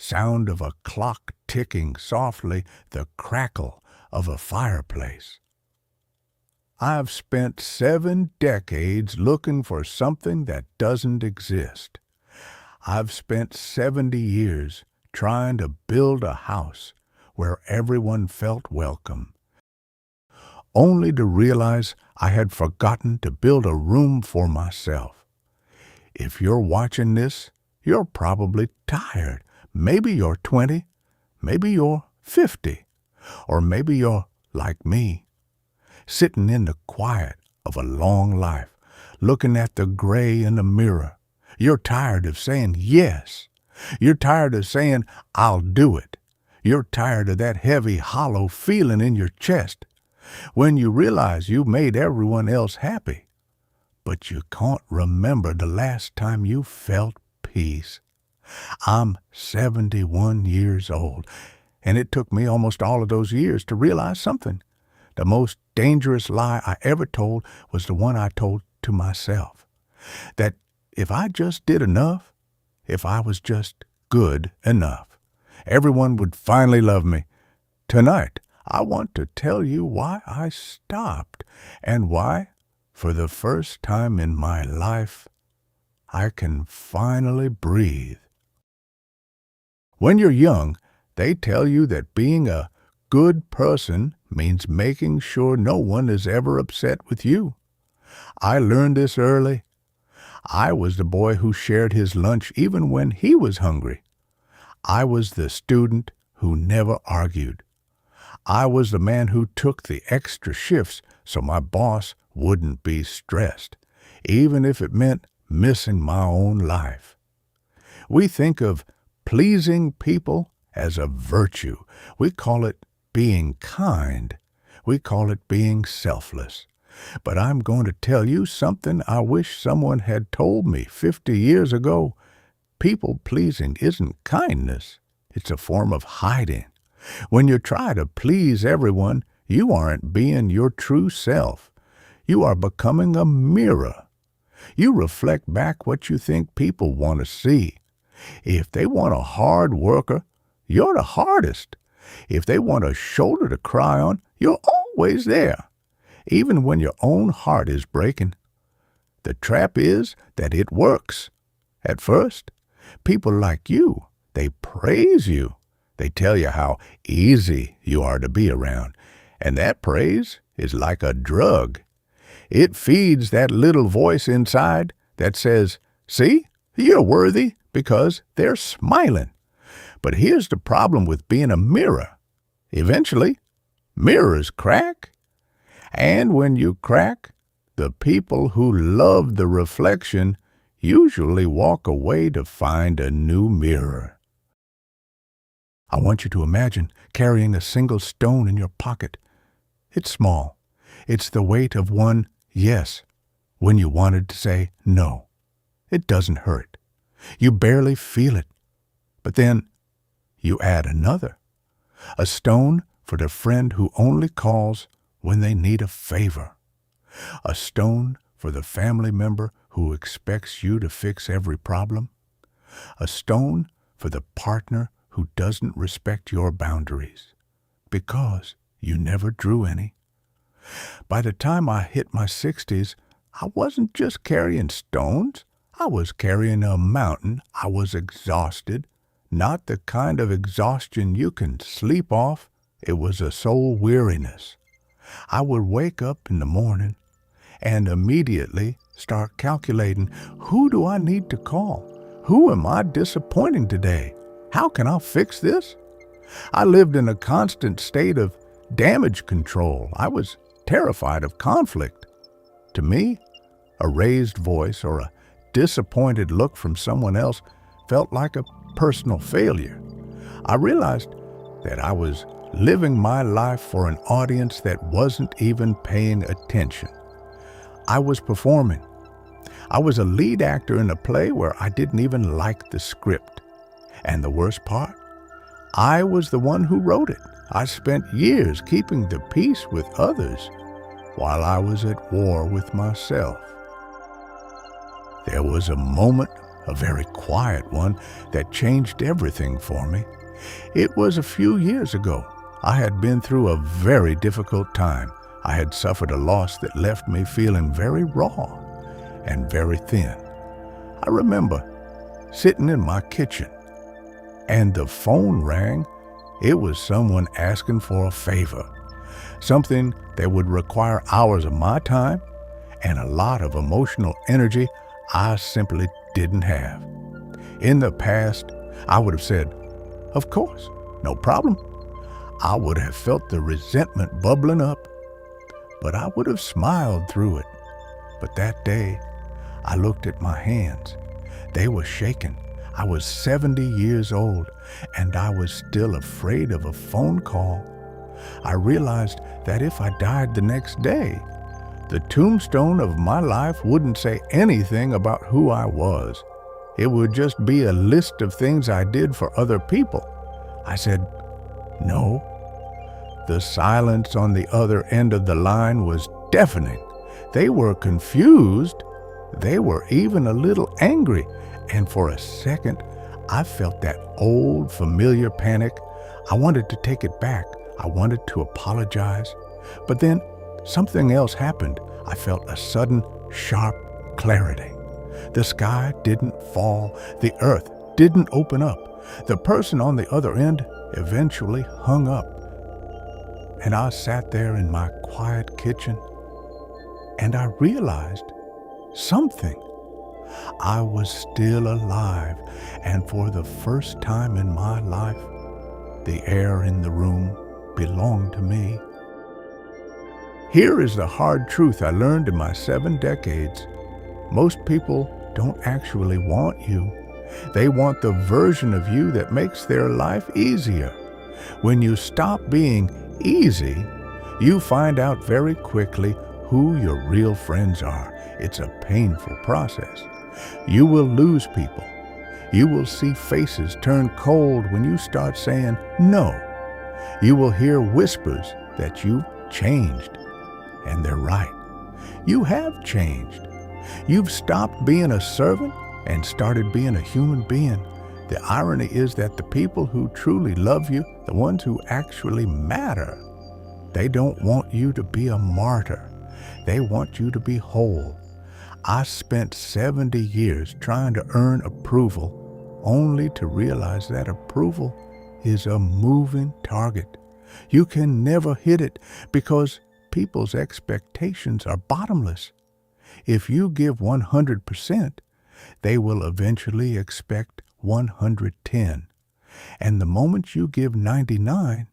sound of a clock ticking softly, the crackle of a fireplace. I've spent 7 decades looking for something that doesn't exist. I've spent 70 years trying to build a house where everyone felt welcome, only to realize I had forgotten to build a room for myself. If you're watching this, you're probably tired. Maybe you're 20, maybe you're 50, or maybe you're like me, sitting in the quiet of a long life, looking at the gray in the mirror. You're tired of saying yes. You're tired of saying, I'll do it. You're tired of that heavy, hollow feeling in your chest when you realize you made everyone else happy, but you can't remember the last time you felt peace. I'm 71 years old, and it took me almost all of those years to realize something. The most dangerous lie I ever told was the one I told to myself, that if I just did enough, if I was just good enough, everyone would finally love me. Tonight, I want to tell you why I stopped and why, for the first time in my life, I can finally breathe. When you're young, they tell you that being a good person means making sure no one is ever upset with you. I learned this early. I was the boy who shared his lunch even when he was hungry. I was the student who never argued. I was the man who took the extra shifts so my boss wouldn't be stressed, even if it meant missing my own life. We think of pleasing people as a virtue. We call it being kind. We call it being selfless. But I'm going to tell you something I wish someone had told me 50 years ago. People-pleasing isn't kindness. It's a form of hiding. When you try to please everyone, you aren't being your true self. You are becoming a mirror. You reflect back what you think people want to see. If they want a hard worker, you're the hardest. If they want a shoulder to cry on, you're always there, even when your own heart is breaking. The trap is that it works. At first, people like you, they praise you. They tell you how easy you are to be around, and that praise is like a drug. It feeds that little voice inside that says, see, you're worthy because they're smiling. But here's the problem with being a mirror. Eventually, mirrors crack. And when you crack, the people who love the reflection usually walk away to find a new mirror. I want you to imagine carrying a single stone in your pocket. It's small. It's the weight of one yes when you wanted to say no. It doesn't hurt. You barely feel it. But then you add another. A stone for the friend who only calls when they need a favor. A stone for the family member who expects you to fix every problem. A stone for the partner who doesn't respect your boundaries because you never drew any. By the time I hit my 60s, I wasn't just carrying stones. I was carrying a mountain. I was exhausted. Not the kind of exhaustion you can sleep off. It was a soul weariness. I would wake up in the morning and immediately start calculating, who do I need to call? Who am I disappointing today? How can I fix this? I lived in a constant state of damage control. I was terrified of conflict. To me, a raised voice or a disappointed look from someone else felt like a personal failure. I realized that I was living my life for an audience that wasn't even paying attention. I was performing. I was a lead actor in a play where I didn't even like the script. And the worst part, I was the one who wrote it. I spent years keeping the peace with others while I was at war with myself. There was a moment a very quiet one that changed everything for me. It was a few years ago. I had been through a very difficult time. I had suffered a loss that left me feeling very raw and very thin. I remember sitting in my kitchen, and the phone rang. It was someone asking for a favor, something that would require hours of my time and a lot of emotional energy I simply didn't have. In the past, I would have said, "Of course, no problem." I would have felt the resentment bubbling up, but I would have smiled through it. But that day, I looked at my hands. They were shaking. I was 70 years old, and I was still afraid of a phone call. I realized that if I died the next day, the tombstone of my life wouldn't say anything about who I was. It would just be a list of things I did for other people. I said, "No." The silence on the other end of the line was deafening. They were confused. They were even a little angry. And for a second, I felt that old familiar panic. I wanted to take it back. I wanted to apologize. But then something else happened. I felt a sudden, sharp clarity. The sky didn't fall. The earth didn't open up. The person on the other end eventually hung up. And I sat there in my quiet kitchen, and I realized something. I was still alive, and for the first time in my life, the air in the room belonged to me. Here is the hard truth I learned in my 7 decades. Most people don't actually want you. They want the version of you that makes their life easier. When you stop being easy, you find out very quickly who your real friends are. It's a painful process. You will lose people. You will see faces turn cold when you start saying no. You will hear whispers that you've changed, and they're right. You have changed. You've stopped being a servant and started being a human being. The irony is that the people who truly love you, the ones who actually matter, they don't want you to be a martyr. They want you to be whole. I spent 70 years trying to earn approval, only to realize that approval is a moving target. You can never hit it because people's expectations are bottomless. If you give 100%, they will eventually expect 110. And the moment you give 99,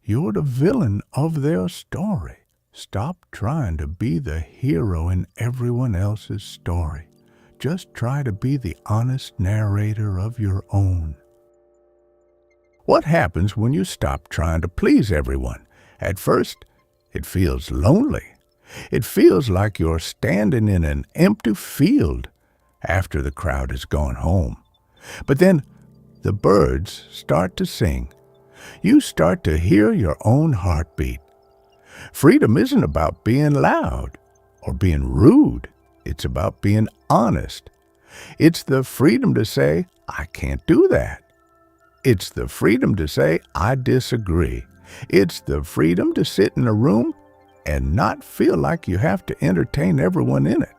you're the villain of their story. Stop trying to be the hero in everyone else's story. Just try to be the honest narrator of your own. What happens when you stop trying to please everyone? At first, it feels lonely. It feels like you're standing in an empty field after the crowd has gone home. But then the birds start to sing. You start to hear your own heartbeat. Freedom isn't about being loud or being rude. It's about being honest. It's the freedom to say, "I can't do that." It's the freedom to say, "I disagree." It's the freedom to sit in a room and not feel like you have to entertain everyone in it.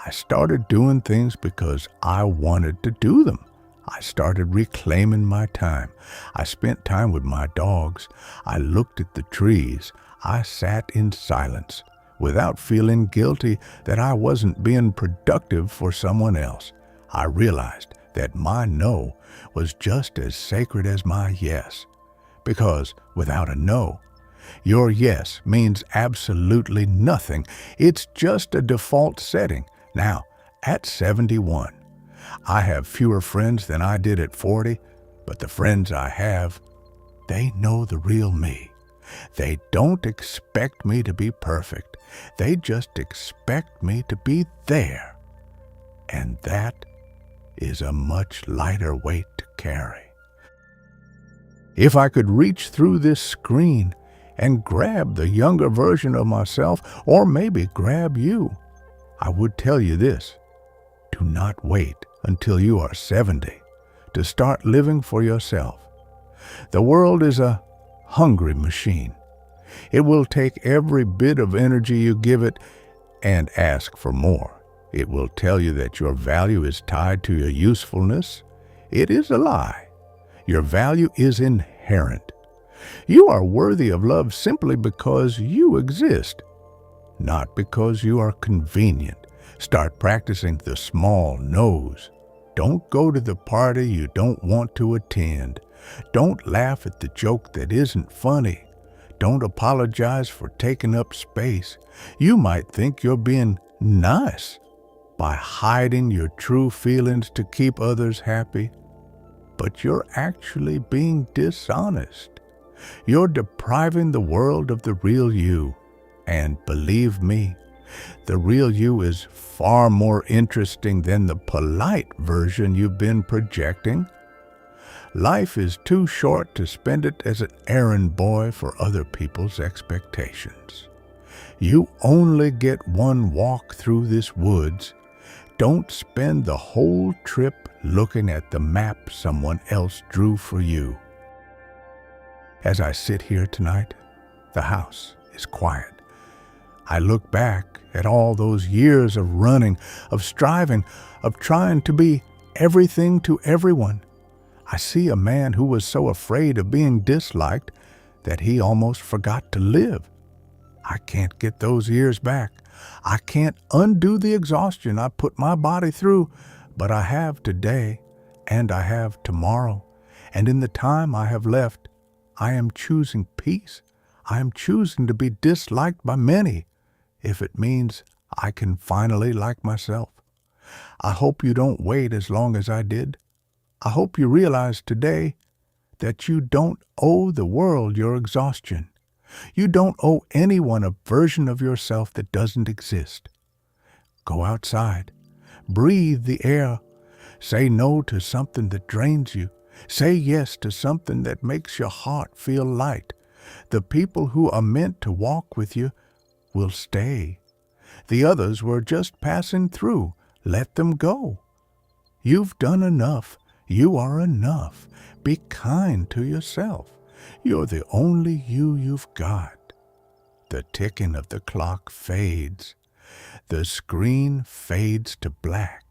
I started doing things because I wanted to do them. I started reclaiming my time. I spent time with my dogs. I looked at the trees. I sat in silence without feeling guilty that I wasn't being productive for someone else. I realized that my no was just as sacred as my yes, because without a no, your yes means absolutely nothing. It's just a default setting. Now, at 71, I have fewer friends than I did at 40, but the friends I have, they know the real me. They don't expect me to be perfect. They just expect me to be there. And that is a much lighter weight to carry. If I could reach through this screen and grab the younger version of myself, or maybe grab you, I would tell you this: do not wait until you are 70 to start living for yourself. The world is a hungry machine. It will take every bit of energy you give it and ask for more. It will tell you that your value is tied to your usefulness. It is a lie. Your value is inherent. You are worthy of love simply because you exist, not because you are convenient. Start practicing the small no's. Don't go to the party you don't want to attend. Don't laugh at the joke that isn't funny. Don't apologize for taking up space. You might think you're being nice by hiding your true feelings to keep others happy, but you're actually being dishonest. You're depriving the world of the real you. And believe me, the real you is far more interesting than the polite version you've been projecting. Life is too short to spend it as an errand boy for other people's expectations. You only get one walk through this woods. Don't spend the whole trip looking at the map someone else drew for you. As I sit here tonight, the house is quiet. I look back at all those years of running, of striving, of trying to be everything to everyone. I see a man who was so afraid of being disliked that he almost forgot to live. I can't get those years back. I can't undo the exhaustion I put my body through, but I have today and I have tomorrow. And in the time I have left, I am choosing peace. I am choosing to be disliked by many, if it means I can finally like myself. I hope you don't wait as long as I did. I hope you realize today that you don't owe the world your exhaustion. You don't owe anyone a version of yourself that doesn't exist. Go outside. Breathe the air. Say no to something that drains you. Say yes to something that makes your heart feel light. The people who are meant to walk with you will stay. The others were just passing through. Let them go. You've done enough. You are enough. Be kind to yourself. You're the only you've got. The ticking of the clock fades. The screen fades to black.